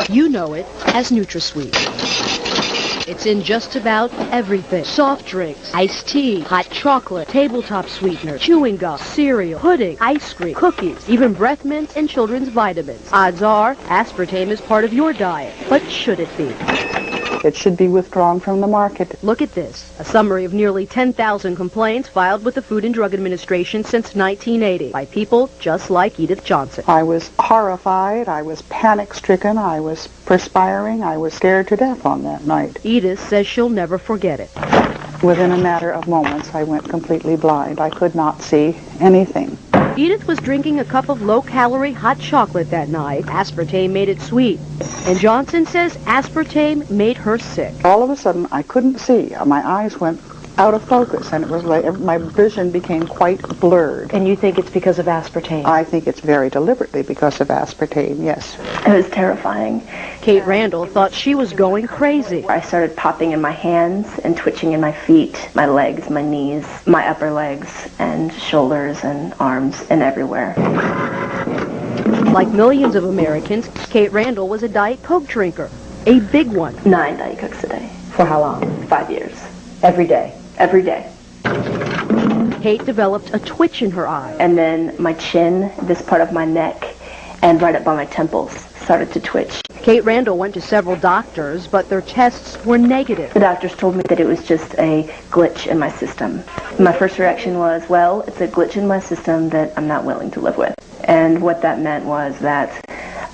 You know it as NutraSweet. It's in just about everything. Soft drinks, iced tea, hot chocolate, tabletop sweetener, chewing gum, cereal, pudding, ice cream, cookies, even breath mints and children's vitamins. Odds are, aspartame is part of your diet. But should it be? It should be withdrawn from the market. Look at this. A summary of nearly 10,000 complaints filed with the Food and Drug Administration since 1980 by people just like Edith Johnson. I was horrified. I was panic-stricken. I was perspiring. I was scared to death on that night. Edith says she'll never forget it. Within a matter of moments, I went completely blind. I could not see anything. Edith was drinking a cup of low-calorie hot chocolate that night. Aspartame made it sweet. And Johnson says aspartame made her sick. All of a sudden, I couldn't see. My eyes went out of focus, and it was like my vision became quite blurred. And you think it's because of aspartame? I think it's very deliberately because of aspartame, yes. It was terrifying. Kate Randall thought she was going crazy. I started popping in my hands and twitching in my feet, my legs, my knees, my upper legs, and shoulders and arms, and everywhere. Like millions of Americans, Kate Randall was a Diet Coke drinker. A big one. 9 Diet Cokes a day. For how long? 5 years. Every day. Every day. Kate developed a twitch in her eye. And then my chin, this part of my neck, and right up by my temples started to twitch. Kate Randall went to several doctors, but their tests were negative. The doctors told me that it was just a glitch in my system. My first reaction was, well, it's a glitch in my system that I'm not willing to live with. And what that meant was that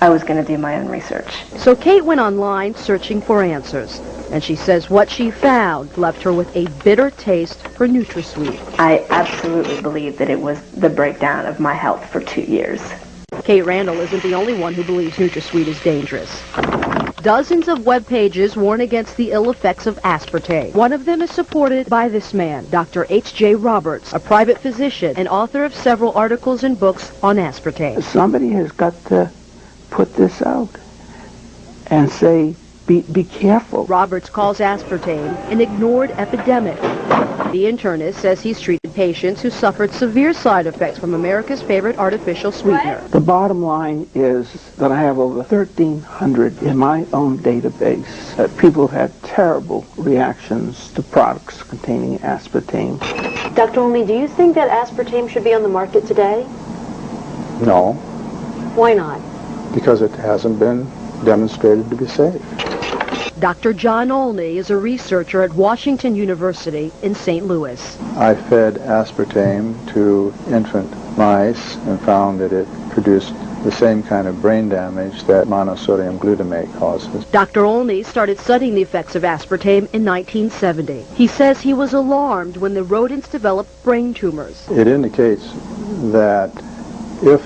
I was going to do my own research. So Kate went online searching for answers. And she says what she found left her with a bitter taste for NutraSweet. I absolutely believe that it was the breakdown of my health for 2 years. Kate Randall isn't the only one who believes NutraSweet is dangerous. Dozens of web pages warn against the ill effects of aspartame. One of them is supported by this man, Dr. H.J. Roberts, a private physician and author of several articles and books on aspartame. Somebody has got to put this out and say, be careful. Roberts calls aspartame an ignored epidemic. The internist says he's treated patients who suffered severe side effects from America's favorite artificial sweetener. The bottom line is that I have over 1,300 in my own database that people have had terrible reactions to products containing aspartame. Dr. Olney, do you think that aspartame should be on the market today? No. Why not? Because it hasn't been demonstrated to be safe. Dr. John Olney is a researcher at Washington University in St. Louis. I fed aspartame to infant mice and found that it produced the same kind of brain damage that monosodium glutamate causes. Dr. Olney started studying the effects of aspartame in 1970. He says he was alarmed when the rodents developed brain tumors. It indicates that if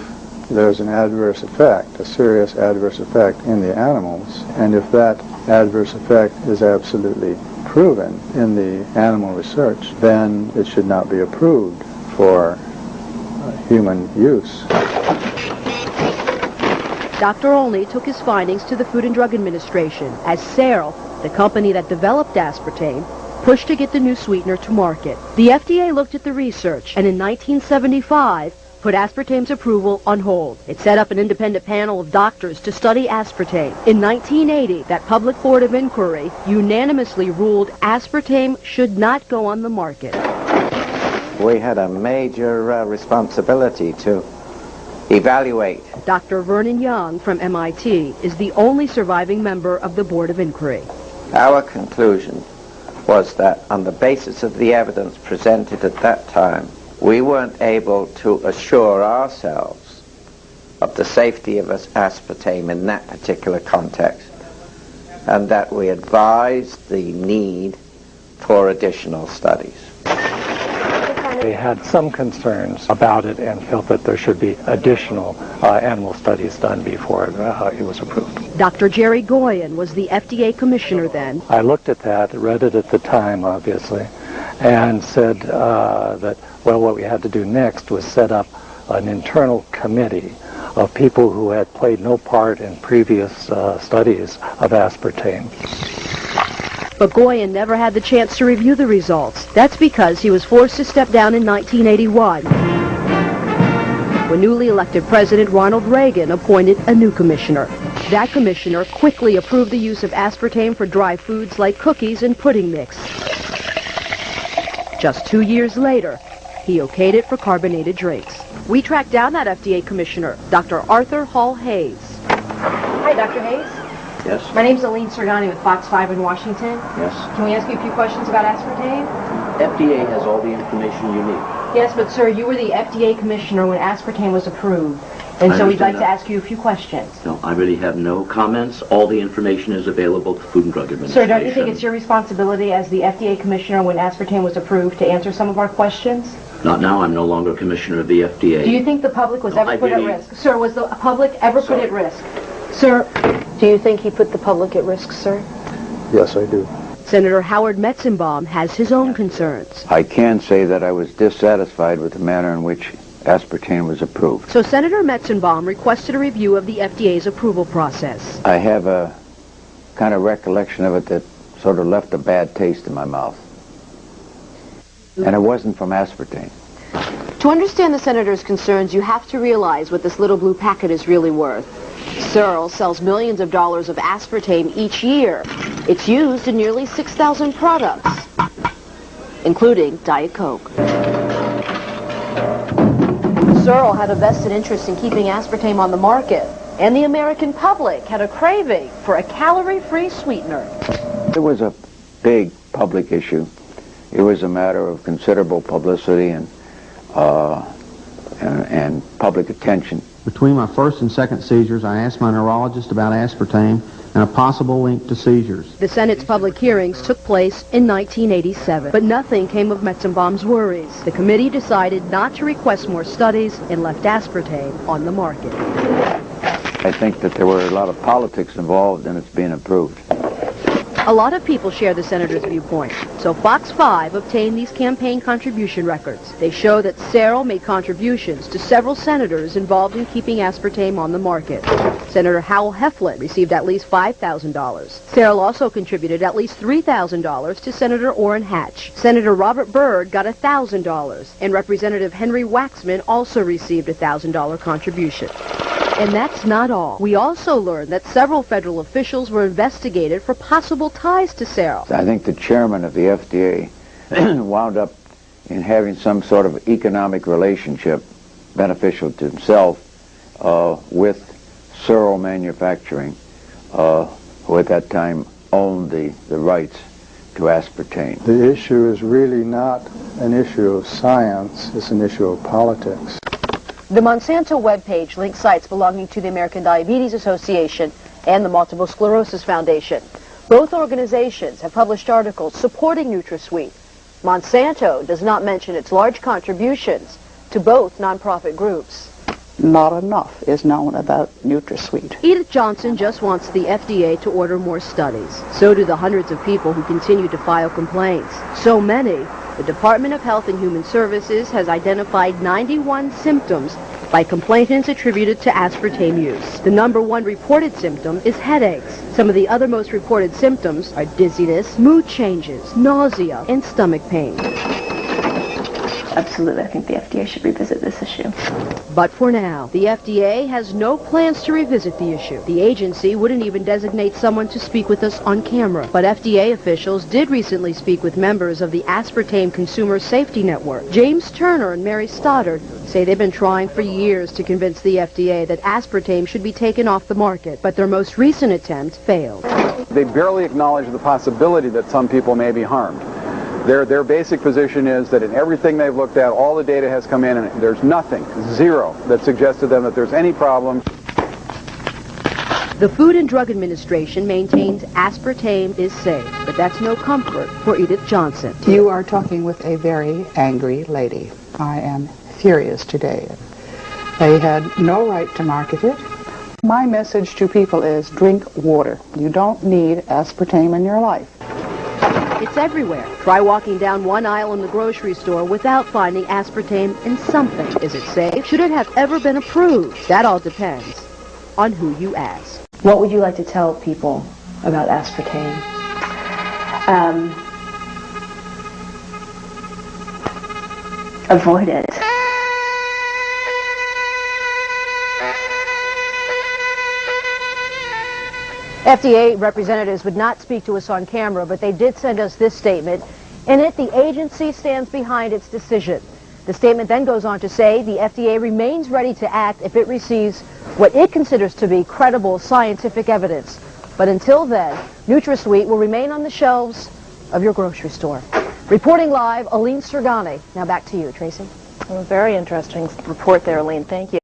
there's an adverse effect, a serious adverse effect in the animals, and if that adverse effect is absolutely proven in the animal research, then it should not be approved for human use. Dr. Olney took his findings to the Food and Drug Administration as Seril, the company that developed aspartame, pushed to get the new sweetener to market. The FDA looked at the research and in 1975 put aspartame's approval on hold. It set up an independent panel of doctors to study aspartame. In 1980, that public board of inquiry unanimously ruled aspartame should not go on the market. We had a major responsibility to evaluate. Dr. Vernon Young from MIT is the only surviving member of the board of inquiry. Our conclusion was that on the basis of the evidence presented at that time, we weren't able to assure ourselves of the safety of aspartame in that particular context, and that we advised the need for additional studies. They had some concerns about it and felt that there should be additional animal studies done before it was approved. Dr. Jerry Goyen was the FDA commissioner then. I looked at that, read it at the time, obviously, and said that, well, what we had to do next was set up an internal committee of people who had played no part in previous studies of aspartame. But Goyen never had the chance to review the results. That's because he was forced to step down in 1981, when newly elected President Ronald Reagan appointed a new commissioner. That commissioner quickly approved the use of aspartame for dry foods like cookies and pudding mix. Just 2 years later, he okayed it for carbonated drinks. We tracked down that FDA commissioner, Dr. Arthur Hall Hayes. Hi, Dr. Hayes. Yes. My name's Aline Sardani with Fox 5 in Washington. Yes. Can we ask you a few questions about aspartame? FDA has all the information you need. Yes, but sir, you were the FDA commissioner when aspartame was approved. And so we'd like to ask you a few questions. No, I really have no comments. All the information is available to Food and Drug Administration. Sir, don't you think it's your responsibility as the FDA commissioner when aspartame was approved to answer some of our questions? Not now. I'm no longer commissioner of the FDA. Do you think the public was ever put at risk? Sir, was the public ever put at risk? Sir, do you think he put the public at risk, sir? Yes, I do. Senator Howard Metzenbaum has his own concerns. I can say that I was dissatisfied with the manner in which aspartame was approved. So Senator Metzenbaum requested a review of the FDA's approval process. I have a kind of recollection of it that sort of left a bad taste in my mouth. And it wasn't from aspartame. To understand the senator's concerns, you have to realize what this little blue packet is really worth. Searle sells millions of dollars of aspartame each year. It's used in nearly 6,000 products, including Diet Coke. Searle had a vested interest in keeping aspartame on the market, and the American public had a craving for a calorie-free sweetener. It was a big public issue. It was a matter of considerable publicity and public attention. Between my first and second seizures, I asked my neurologist about aspartame and a possible link to seizures. The Senate's public hearings took place in 1987, but nothing came of Metzenbaum's worries. The committee decided not to request more studies and left aspartame on the market. I think that there were a lot of politics involved in its being approved. A lot of people share the senator's viewpoint, so Fox 5 obtained these campaign contribution records. They show that Searle made contributions to several senators involved in keeping aspartame on the market. Senator Howell Heflin received at least $5,000. Searle also contributed at least $3,000 to Senator Orrin Hatch. Senator Robert Byrd got $1,000, and Representative Henry Waxman also received a $1,000 contribution. And that's not all. We also learned that several federal officials were investigated for possible ties to Searle. I think the chairman of the FDA wound up in having some sort of economic relationship beneficial to himself with Searle Manufacturing, who at that time owned the rights to aspartame. The issue is really not an issue of science, it's an issue of politics. The Monsanto webpage links sites belonging to the American Diabetes Association and the Multiple Sclerosis Foundation. Both organizations have published articles supporting NutraSweet. Monsanto does not mention its large contributions to both nonprofit groups. Not enough is known about NutraSweet. Edith Johnson just wants the FDA to order more studies. So do the hundreds of people who continue to file complaints. So many, the Department of Health and Human Services has identified 91 symptoms by complainants attributed to aspartame use. The #1 reported symptom is headaches. Some of the other most reported symptoms are dizziness, mood changes, nausea, and stomach pain. Absolutely, I think the FDA should revisit this issue. But for now, the FDA has no plans to revisit the issue. The agency wouldn't even designate someone to speak with us on camera. But FDA officials did recently speak with members of the Aspartame Consumer Safety Network. James Turner and Mary Stoddard say they've been trying for years to convince the FDA that aspartame should be taken off the market, but their most recent attempt failed. They barely acknowledge the possibility that some people may be harmed. Their basic position is that in everything they've looked at, all the data has come in, and there's nothing, zero, that suggests to them that there's any problem. The Food and Drug Administration maintains aspartame is safe, but that's no comfort for Edith Johnson. You are talking with a very angry lady. I am furious today. They had no right to market it. My message to people is drink water. You don't need aspartame in your life. It's everywhere. Try walking down one aisle in the grocery store without finding aspartame in something. Is it safe? Should it have ever been approved? That all depends on who you ask. What would you like to tell people about aspartame? Avoid it. FDA representatives would not speak to us on camera, but they did send us this statement. In it, the agency stands behind its decision. The statement then goes on to say the FDA remains ready to act if it receives what it considers to be credible scientific evidence. But until then, NutraSweet will remain on the shelves of your grocery store. Reporting live, Aline Sergani. Now back to you, Tracy. Well, very interesting report there, Aline. Thank you.